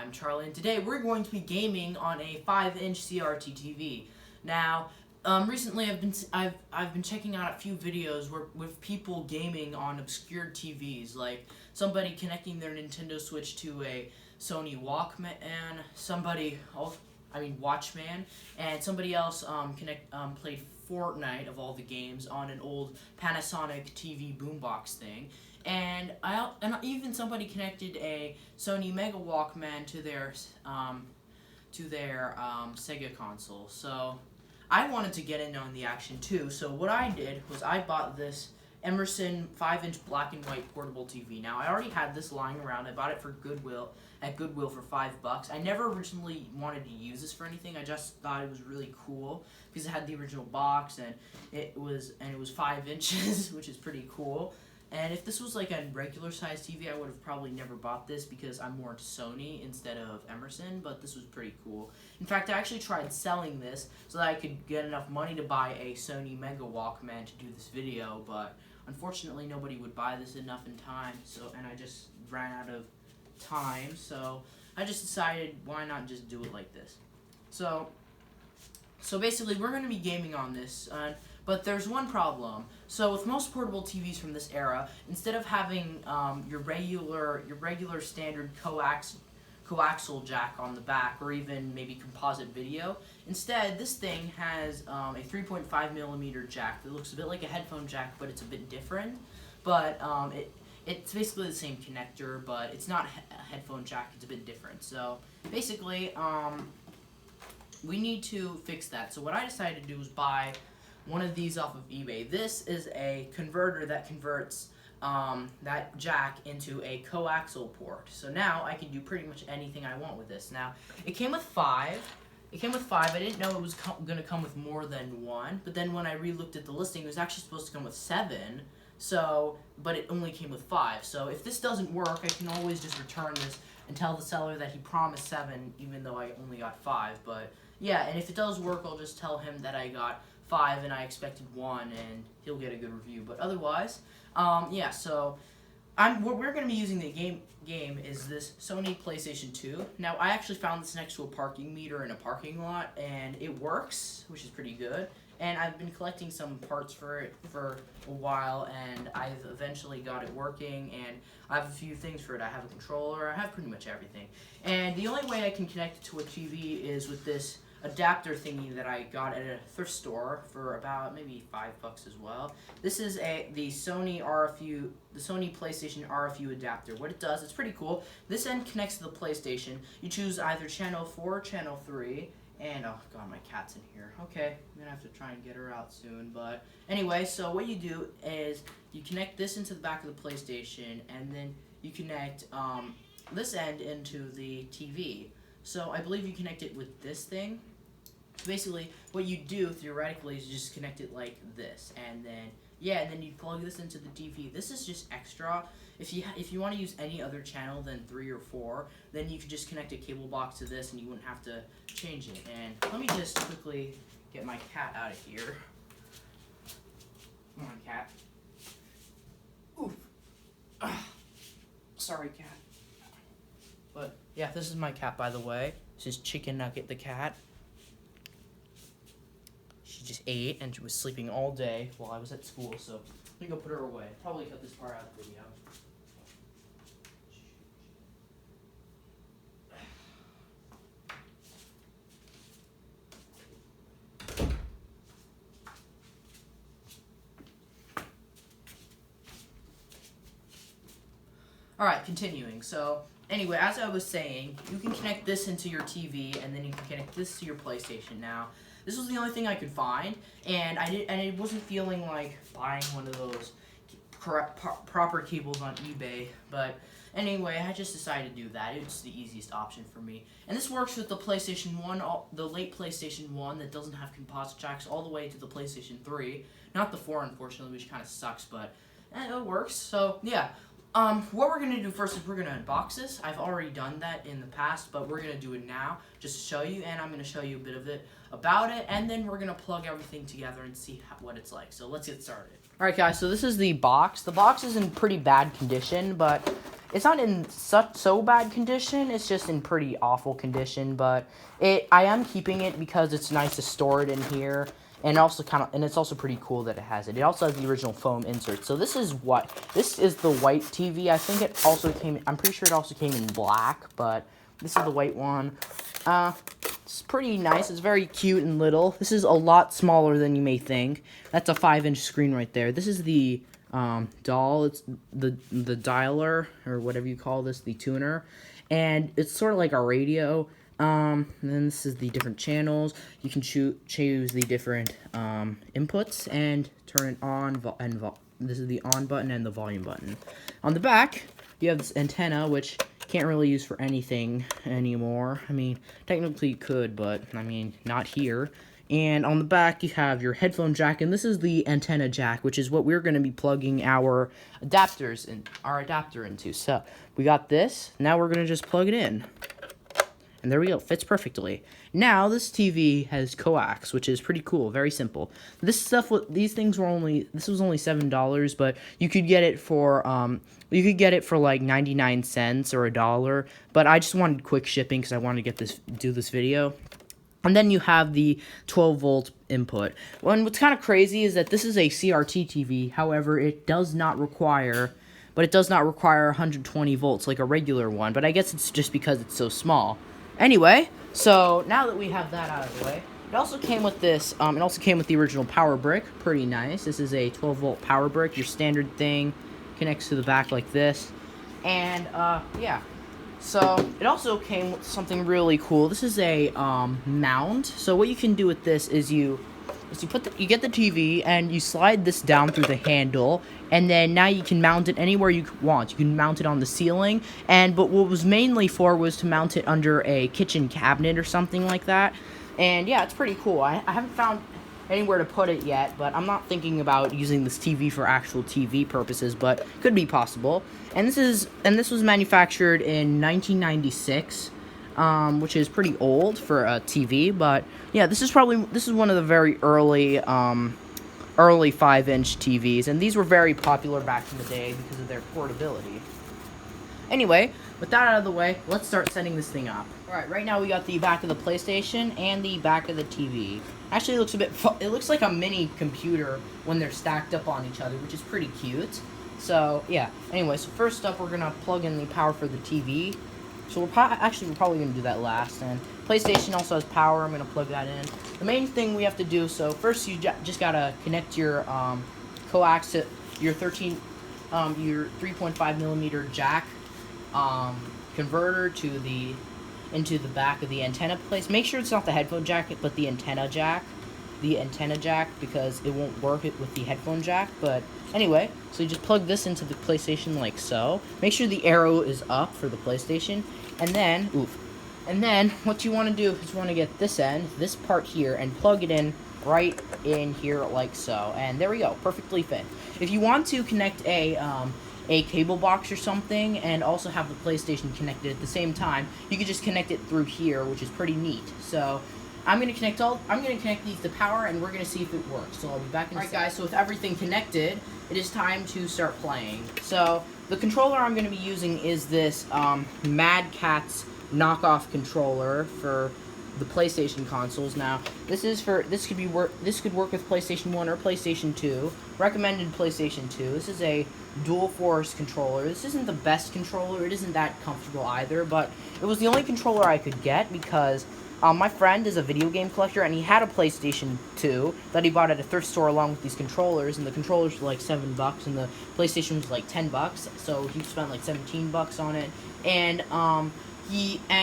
I'm Charlie, and today we're going to be gaming on a 5-inch CRT TV. Now, recently I've been checking out a few videos with people gaming on obscure TVs, like somebody connecting their Nintendo Switch to a Sony Walkman, Watchman, and somebody else played Fortnite of all the games on an old Panasonic TV boombox thing. And even somebody connected a Sony Mega Walkman to their Sega console. So I wanted to get in on the action too. So what I did was I bought this Emerson 5-inch black and white portable TV. Now I already had this lying around. I bought it at Goodwill for $5. I never originally wanted to use this for anything. I just thought it was really cool because it had the original box and it was 5 inches, which is pretty cool. And if this was like a regular size TV, I would have probably never bought this because I'm more into Sony instead of Emerson, but this was pretty cool. In fact, I actually tried selling this so that I could get enough money to buy a Sony Mega Walkman to do this video, but unfortunately nobody would buy this enough in time, and I just ran out of time, so I just decided why not just do it like this. So basically we're going to be gaming on this, but there's one problem. So with most portable TVs from this era, instead of having your regular standard coaxial jack on the back, or even maybe composite video, instead this thing has a 3.5mm jack that looks a bit like a headphone jack, but it's a bit different. But it's basically the same connector, but it's not a headphone jack. It's a bit different. So basically, we need to fix that. So what I decided to do was buy one of these off of eBay. This is a converter that converts that jack into a coaxial port. So now I can do pretty much anything I want with this. Now, it came with 5. I didn't know it was going to come with more than 1, but then when I re-looked at the listing, it was actually supposed to come with 7. But it only came with 5. So if this doesn't work, I can always just return this and tell the seller that he promised 7, even though I only got 5. But yeah, and if it does work, I'll just tell him that I got 5 and I expected 1, and he'll get a good review. But otherwise, yeah. So what we're going to be using the game is this Sony PlayStation 2. Now I actually found this next to a parking meter in a parking lot, and it works, which is pretty good. And I've been collecting some parts for it for a while, and I've eventually got it working, and I have a few things for it. I have a controller, I have pretty much everything. And the only way I can connect it to a TV is with this adapter thingy that I got at a thrift store for about maybe $5 as well. This is the Sony PlayStation RFU adapter. What it does, it's pretty cool. This end connects to the PlayStation. You choose either channel 4 or channel 3. And, oh god, my cat's in here. Okay, I'm gonna have to try and get her out soon. But anyway, so what you do is you connect this into the back of the PlayStation, and then you connect this end into the TV. So I believe you connect it with this thing. Basically, what you do theoretically is just connect it like this, and then you plug this into the TV. This is just extra. If you want to use any other channel than 3 or 4, then you could just connect a cable box to this, and you wouldn't have to change it. And let me just quickly get my cat out of here. Come on, cat. Oof. Sorry, cat. But yeah, this is my cat, by the way. This is Chicken Nugget the cat. She just ate, and she was sleeping all day while I was at school, so let me go put her away. Probably cut this part out of the video. Alright, continuing. So, anyway, as I was saying, you can connect this into your TV, and then you can connect this to your PlayStation. Now, this was the only thing I could find, and I wasn't feeling like buying one of those proper cables on eBay, but anyway, I just decided to do that. It's the easiest option for me. And this works with the PlayStation 1, the late PlayStation 1 that doesn't have composite jacks, all the way to the PlayStation 3. Not the 4, unfortunately, which kind of sucks, but it works. So, yeah. What we're gonna do first is we're gonna unbox this. I've already done that in the past, but we're gonna do it now just to show you, and I'm gonna show you a bit of it about it, and then we're gonna plug everything together and see what it's like. So let's get started. All right, guys. So this is the box. The box is in pretty bad condition, but it's not in so bad condition. It's just in pretty awful condition, but I am keeping it because it's nice to store it in here. And it's also pretty cool that it has it. It also has the original foam insert. So this is the white TV. I think it also I'm pretty sure it also came in black, but this is the white one. It's pretty nice. It's very cute and little. This is a lot smaller than you may think. That's a 5-inch screen right there. This is the doll. It's the dialer, or whatever you call this, the tuner. And it's sort of like a radio. And then this is the different channels. You can choose the different inputs and turn it on. This is the on button and the volume button. On the back, you have this antenna, which can't really use for anything anymore. I mean, technically you could, but I mean, not here. And on the back, you have your headphone jack, and this is the antenna jack, which is what we're going to be plugging our adapter into. So we got this. Now we're going to just plug it in. And there we go, fits perfectly. Now this TV has coax, which is pretty cool, very simple. This was only $7, but you could get it for like 99 cents or $1. But I just wanted quick shipping because I wanted to do this video. And then you have the 12-volt input. And what's kind of crazy is that this is a CRT TV. However, it does not require 120 volts like a regular one. But I guess it's just because it's so small. Anyway, so now that we have that out of the way, it also came with this, it also came with the original power brick. Pretty nice. This is a 12-volt power brick, your standard thing, connects to the back like this. And, yeah. So, it also came with something really cool. This is a, mount. So what you can do with this is you get the TV and you slide this down through the handle, and then now you can mount it anywhere you want. You can mount it on the ceiling, but what was mainly for was to mount it under a kitchen cabinet or something like that. And yeah, it's pretty cool. I haven't found anywhere to put it yet, but I'm not thinking about using this TV for actual TV purposes, but could be possible. And this was manufactured in 1996. Which is pretty old for a TV, but yeah, this is one of the very early 5-inch TVs, and these were very popular back in the day because of their portability. Anyway, with that out of the way, let's start setting this thing up. Alright, right now we got the back of the PlayStation and the back of the TV. Actually, it looks like a mini computer when they're stacked up on each other, which is pretty cute. So, yeah. Anyway, so first up, we're gonna plug in the power for the TV. So we're probably going to do that last. And PlayStation also has power. I'm going to plug that in. The main thing we have to do, so first you just got to connect your coax to your 3.5 millimeter jack converter into the back of the antenna place. Make sure it's not the headphone jack, but the antenna jack. Because it won't work with the headphone jack. But anyway, so you just plug this into the PlayStation like so. Make sure the arrow is up for the PlayStation, and then what you want to do is you want to get this part here, and plug it in right in here like so. And there we go, perfectly fit. If you want to connect a cable box or something and also have the PlayStation connected at the same time, you could just connect it through here, which is pretty neat. So I'm gonna connect these to power, and we're gonna see if it works. So I'll be back in a second. Alright guys, so with everything connected, it is time to start playing. So the controller I'm gonna be using is this Mad Catz knockoff controller for the PlayStation consoles. Now, this could work with PlayStation 1 or PlayStation 2. Recommended PlayStation 2. This is a dual force controller. This isn't the best controller. It isn't that comfortable either, but it was the only controller I could get because my friend is a video game collector, and he had a PlayStation 2 that he bought at a thrift store along with these controllers, and the controllers were like $7, and the PlayStation was like $10, so he spent like $17 on it, and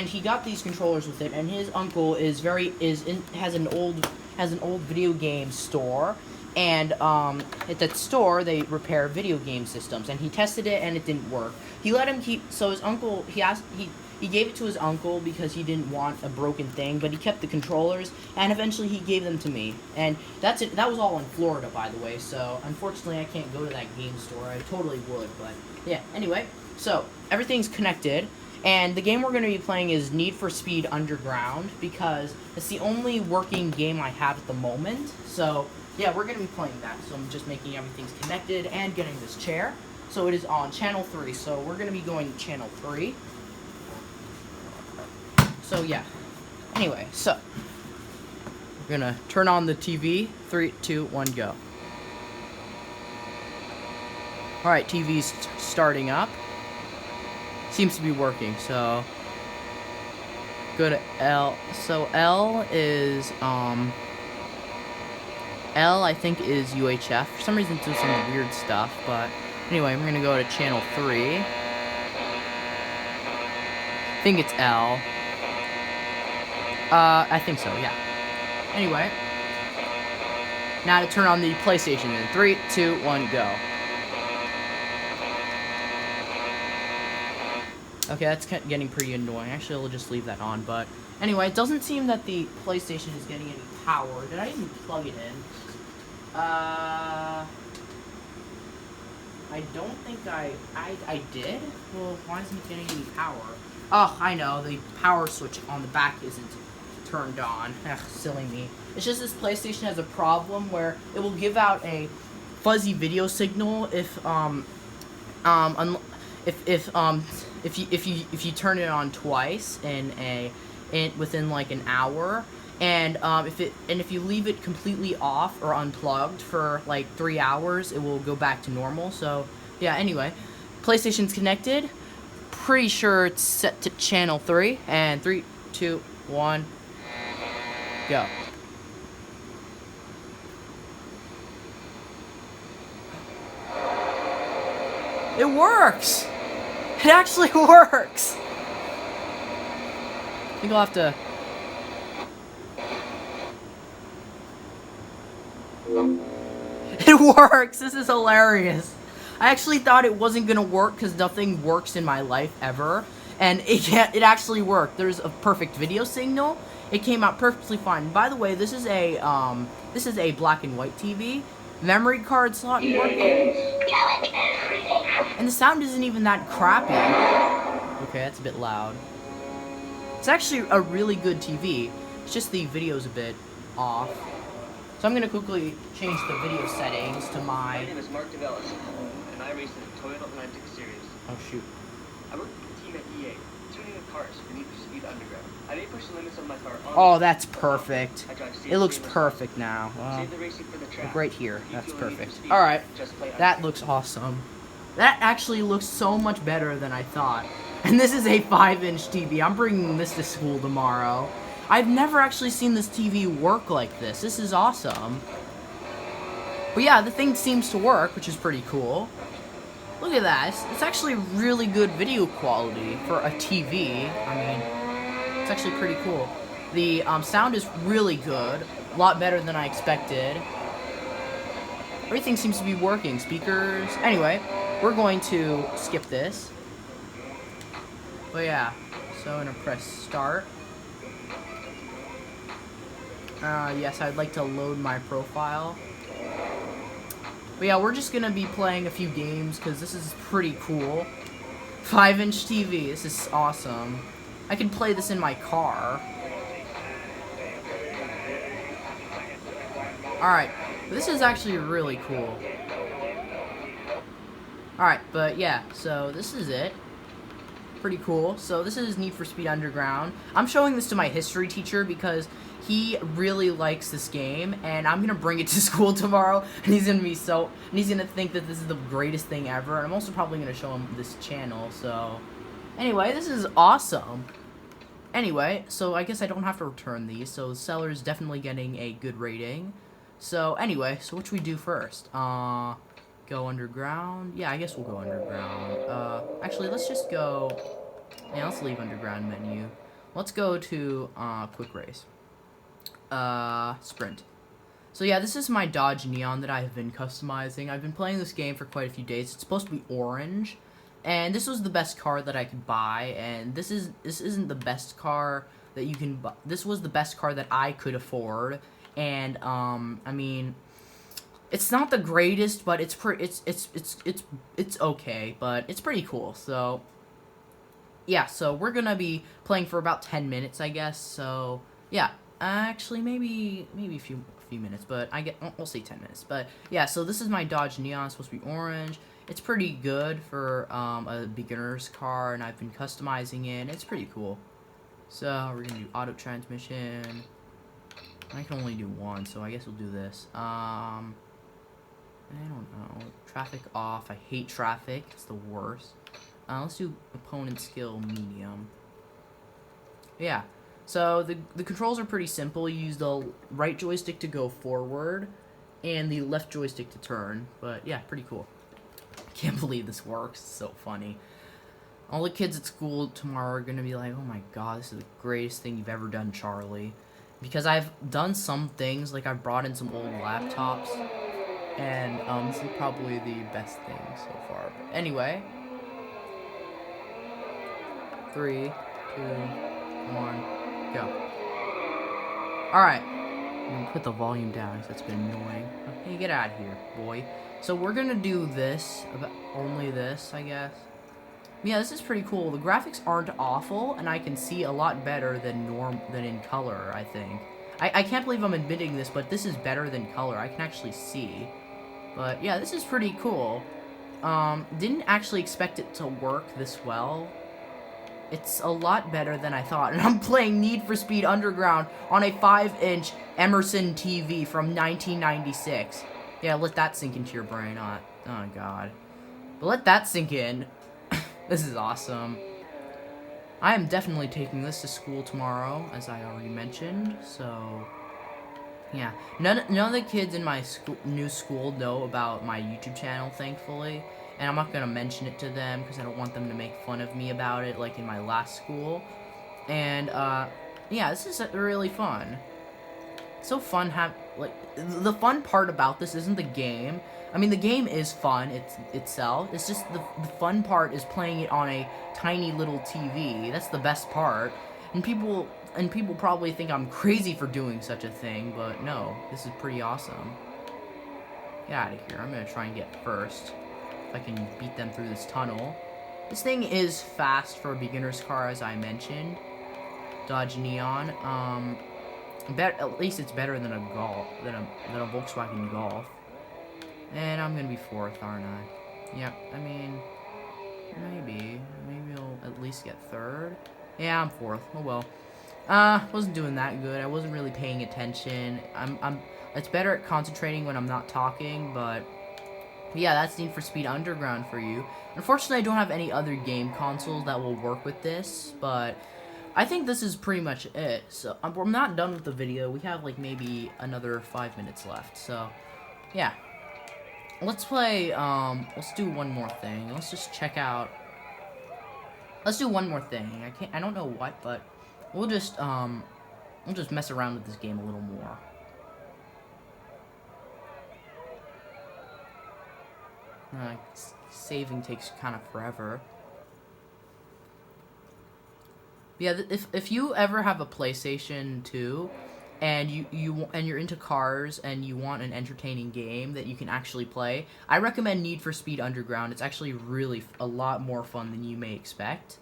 he got these controllers with it, and his uncle has an old video game store, and at that store they repair video game systems, and he tested it and it didn't work. He let him keep, so his uncle, he he gave it to his uncle because he didn't want a broken thing, but he kept the controllers, and eventually he gave them to me. And that's it. That was all in Florida, by the way, so unfortunately I can't go to that game store. I totally would, but yeah. Anyway, so everything's connected, and the game we're going to be playing is Need for Speed Underground, because it's the only working game I have at the moment. So yeah, we're going to be playing that. So I'm just making everything's connected and getting this chair. So it is on channel 3. So we're going to be going to channel 3. So yeah. Anyway, so we're going to turn on the TV. 3, 2, 1, go. Alright, TV's starting up. Seems to be working, so go to L. So L is L, I think, is UHF. For some reason, it's doing some weird stuff, but anyway, we're gonna go to channel 3. I think it's L. I think so, yeah. Anyway, now to turn on the PlayStation in 3, 2, 1, go. Okay, that's getting pretty annoying. Actually, I'll just leave that on, but anyway, it doesn't seem that the PlayStation is getting any power. Did I even plug it in? I don't think I did? Well, why isn't it getting any power? Oh, I know, the power switch on the back isn't turned on. Ugh, silly me. It's just this PlayStation has a problem where it will give out a fuzzy video signal if you turn it on twice within like an hour, and if you leave it completely off or unplugged for like 3 hours, it will go back to normal. So yeah, anyway, PlayStation's connected. Pretty sure it's set to channel 3, and 3, 2, 1, go. It works! It actually works! I think I'll have to... It works! This is hilarious! I actually thought it wasn't gonna work because nothing works in my life ever. And it actually worked. There's a perfect video signal. It came out perfectly fine. By the way, this is a black and white TV. Memory card slot working. And the sound isn't even that crappy. Okay, that's a bit loud. It's actually a really good TV. It's just the video's a bit off. So I'm gonna quickly change the video settings to my... My name is Mark DeVellis, and I race in the Toyota Atlantic Series. Oh shoot. I work with the team at EA, tuning the cars for Need for Speed Underground. I may push the limits of my car on... Oh, that's perfect. It looks perfect now. Save the racing for the track. Right here. That's perfect. Alright. That looks awesome. That actually looks so much better than I thought. And this is a 5-inch TV. I'm bringing this to school tomorrow. I've never actually seen this TV work like this. This is awesome. But yeah, the thing seems to work, which is pretty cool. Look at that. It's actually really good video quality for a TV. I mean, it's actually pretty cool. The sound is really good. A lot better than I expected. Everything seems to be working. Speakers. Anyway, we're going to skip this. But yeah, so I'm going to press start. Yes, I'd like to load my profile. But yeah, we're just going to be playing a few games because this is pretty cool. 5-inch TV, this is awesome. I can play this in my car. Alright, this is actually really cool. Alright, but yeah, so this is it. Pretty cool. So this is Need for Speed Underground. I'm showing this to my history teacher because he really likes this game, and I'm gonna bring it to school tomorrow, and he's gonna think that this is the greatest thing ever. And I'm also probably gonna show him this channel. So anyway, this is awesome. Anyway, so I guess I don't have to return these, so the seller is definitely getting a good rating. So anyway, so what should we do first? Go underground? Yeah, I guess we'll go underground. Actually, let's just go... Yeah, let's leave underground menu. Let's go to, quick race. Sprint. So yeah, this is my Dodge Neon that I have been customizing. I've been playing this game for quite a few days. It's supposed to be orange. And this was the best car that I could buy, and this isn't the best car that you can buy. This was the best car that I could afford, and I mean, it's not the greatest, but it's okay, but it's pretty cool. So yeah, so we're gonna be playing for about 10 minutes, I guess. So yeah, actually maybe a few minutes, but we'll say 10 minutes. But yeah, so this is my Dodge Neon. It's supposed to be orange. It's pretty good for a beginner's car, and I've been customizing it. It's pretty cool. So we're gonna do auto transmission. I can only do one, so I guess we'll do this. I don't know. Traffic off. I hate traffic. It's the worst. Let's do opponent skill medium. Yeah. So the controls are pretty simple. You use the right joystick to go forward, and the left joystick to turn. But yeah, pretty cool. Can't believe this works. It's so funny. All the kids at school tomorrow are gonna be like, "Oh my god, this is the greatest thing you've ever done, Charlie." Because I've done some things, like I've brought in some old laptops, and this is probably the best thing so far. But anyway, 3, 2, 1, go. Alright. I'm gonna put the volume down because that's been annoying. Hey, get out of here, boy. So we're gonna do this, only this, I guess. Yeah, this is pretty cool. The graphics aren't awful, and I can see a lot better than in color, I think. I can't believe I'm admitting this, but this is better than color. I can actually see. But yeah, this is pretty cool. Didn't actually expect it to work this well. It's a lot better than I thought. And I'm playing Need for Speed Underground on a 5-inch Emerson TV from 1996. Yeah, let that sink into your brain. Oh god. But let that sink in. This is awesome. I am definitely taking this to school tomorrow, as I already mentioned. So, yeah. None of the kids in my new school know about my YouTube channel, thankfully. And I'm not going to mention it to them because I don't want them to make fun of me about it like in my last school. And, yeah, this is really fun. It's so fun the fun part about this isn't the game. I mean, the game is fun itself. It's just the fun part is playing it on a tiny little TV. That's the best part. And people probably think I'm crazy for doing such a thing, but no, this is pretty awesome. Get out of here. I'm going to try and get first. If I can beat them through this tunnel. This thing is fast for a beginner's car, as I mentioned. Dodge Neon. At least it's better than a Volkswagen Golf. And I'm gonna be fourth, aren't I? Yep. I mean, maybe I'll at least get third. Yeah, I'm fourth. Oh well. Wasn't doing that good. I wasn't really paying attention. It's better at concentrating when I'm not talking, but yeah, that's Need for Speed Underground for you. Unfortunately, I don't have any other game consoles that will work with this, but I think this is pretty much it. So we're not done with the video. We have like maybe another 5 minutes left. So yeah, let's play. Let's do one more thing. Let's just check out. Let's do one more thing. I don't know what, but we'll just mess around with this game a little more. Saving takes kind of forever. Yeah, if you ever have a PlayStation 2 and you're into cars and you want an entertaining game that you can actually play, I recommend Need for Speed Underground. It's actually really a lot more fun than you may expect.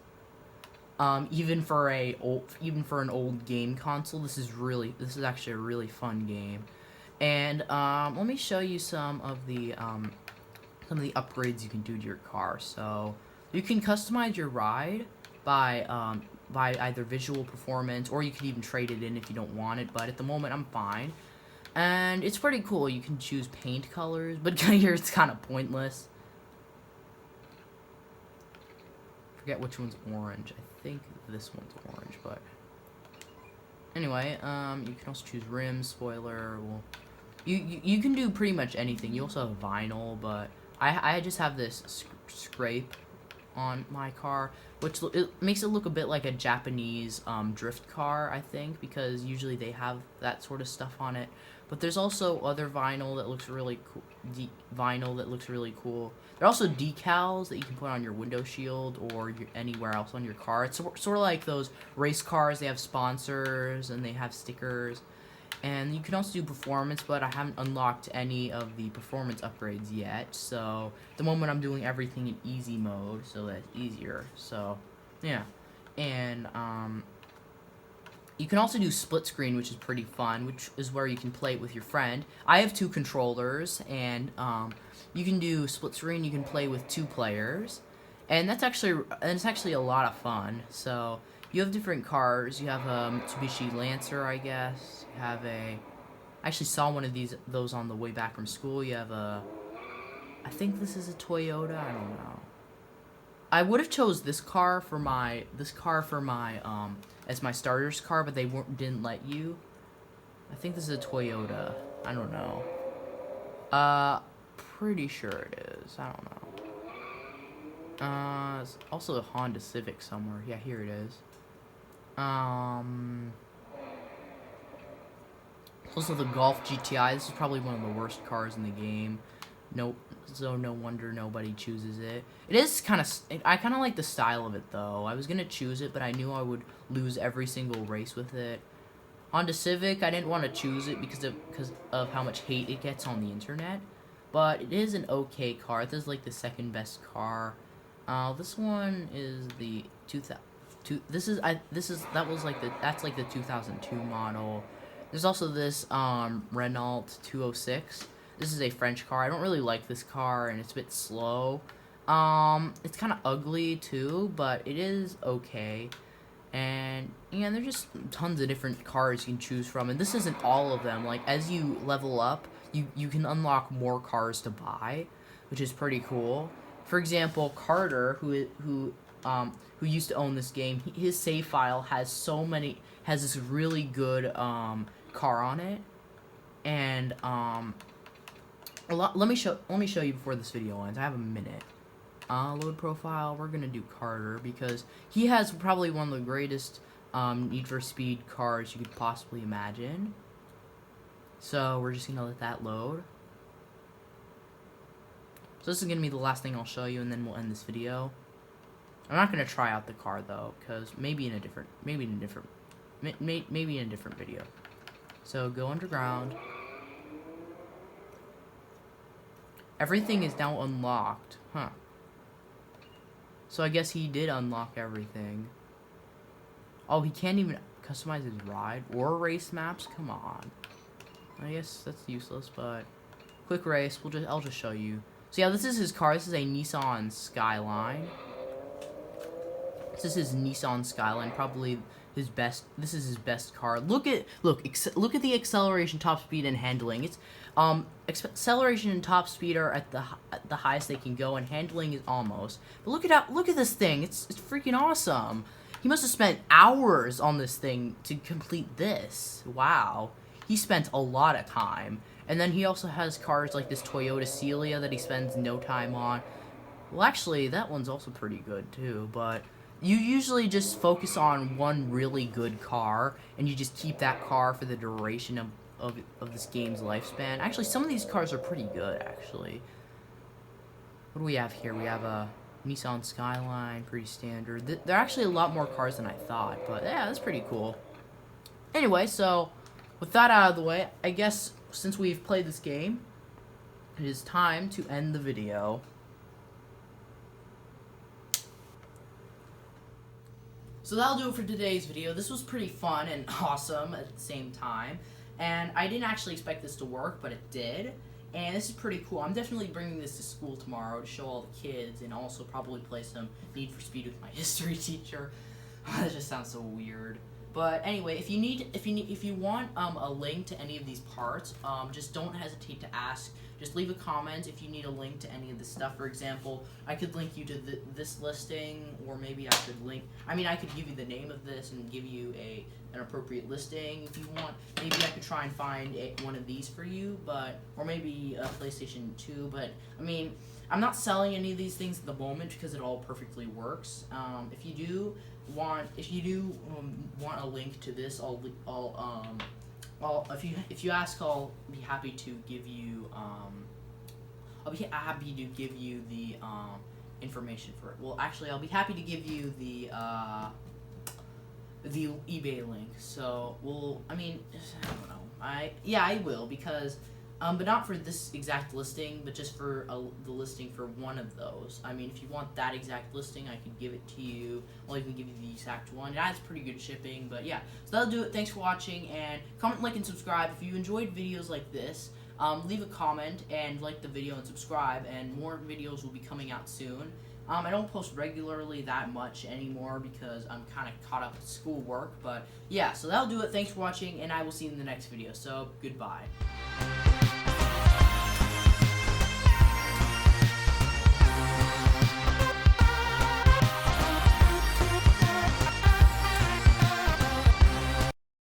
Even for an old game console, this is actually a really fun game. And let me show you some of the upgrades you can do to your car. So you can customize your ride by either visual performance, or you can even trade it in if you don't want it, but at the moment I'm fine. And it's pretty cool. You can choose paint colors, but here it's kind of pointless. Forget which one's orange. I think this one's orange, but anyway, you can also choose rim, spoiler. Well, you can do pretty much anything. You also have vinyl, but I just have this scrape on my car, which it makes it look a bit like a Japanese drift car, I think, because usually they have that sort of stuff on it. But there's also other vinyl that looks really cool. Vinyl that looks really cool. There are also decals that you can put on your window shield or anywhere else on your car. It's sort of like those race cars. They have sponsors and they have stickers. And you can also do performance, but I haven't unlocked any of the performance upgrades yet. So, at the moment I'm doing everything in easy mode, so that's easier. So, yeah. And, you can also do split screen, which is pretty fun, which is where you can play it with your friend. I have 2 controllers, and, you can do split screen, you can play with 2 players. And it's actually a lot of fun. So, you have different cars. You have a Mitsubishi Lancer, I guess. You have I actually saw one of those on the way back from school. You have I think this is a Toyota. I don't know. I would have chose this car for my as my starter's car, but they didn't let you. I think this is a Toyota. I don't know. Pretty sure it is. I don't know. It's also a Honda Civic somewhere. Yeah, here it is. Also the Golf GTI. This is probably one of the worst cars in the game. So no wonder nobody chooses it. It is I kind of like the style of it though. I was gonna choose it, but I knew I would lose every single race with it. Honda Civic, I didn't want to choose it because of how much hate it gets on the internet. But it is an okay car. This is like the second best car. This one is the 2000. That's like the 2002 model. There's also this Renault 206. This is a French car. I don't really like this car, and it's a bit slow. It's kind of ugly too, but it is okay. And yeah, there's just tons of different cars you can choose from, and this isn't all of them. Like as you level up, you can unlock more cars to buy, which is pretty cool. For example, Carter, who used to own this game, his save file has this really good car on it, and let me show you before this video ends. I have a minute. Load profile. We're gonna do Carter because he has probably one of the greatest Need for Speed cars you could possibly imagine. So we're just gonna let that load. So this is gonna be the last thing I'll show you, and then we'll end this video. I'm not gonna try out the car though, because maybe in a different video. So go underground. Everything is now unlocked, huh? So I guess he did unlock everything. Oh, he can't even customize his ride or race maps. Come on. I guess that's useless, but quick race. I'll just show you. So yeah, this is his car. This is a Nissan Skyline. This is his Nissan Skyline, probably his best. This is his best car. Look at the acceleration, top speed, and handling. It's acceleration and top speed are at the highest they can go, and handling is almost. But look at this thing. It's freaking awesome. He must have spent hours on this thing to complete this. Wow. He spent a lot of time. And then he also has cars like this Toyota Celia that he spends no time on. Well, actually, that one's also pretty good too, but you usually just focus on one really good car, and you just keep that car for the duration of this game's lifespan. Actually, some of these cars are pretty good, actually. What do we have here? We have a Nissan Skyline, pretty standard. There are actually a lot more cars than I thought, but yeah, that's pretty cool. Anyway, so with that out of the way, I guess since we've played this game, it is time to end the video. So that'll do it for today's video. This was pretty fun and awesome at the same time. And I didn't actually expect this to work, but it did. And this is pretty cool. I'm definitely bringing this to school tomorrow to show all the kids, and also probably play some Need for Speed with my history teacher. That just sounds so weird. But anyway, if you want a link to any of these parts, just don't hesitate to ask. Just leave a comment if you need a link to any of this stuff. For example, I could link you to this listing, or maybe I could give you the name of this and give you an appropriate listing if you want. Maybe I could try and find one of these for you, or maybe a PlayStation 2. But I mean, I'm not selling any of these things at the moment because it all perfectly works. If you do want a link to this, if you ask, I'll be happy to give you the information for it. Well, actually, I'll be happy to give you the eBay link. So, I don't know. I will, because but not for this exact listing, but just for the listing for one of those. I mean, if you want that exact listing, I could give it to you. I'll even give you the exact one. It has pretty good shipping, but yeah. So that'll do it. Thanks for watching, and comment, like, and subscribe. If you enjoyed videos like this, leave a comment and like the video and subscribe, and more videos will be coming out soon. I don't post regularly that much anymore because I'm kind of caught up with schoolwork, but yeah, so that'll do it. Thanks for watching, and I will see you in the next video. So, goodbye.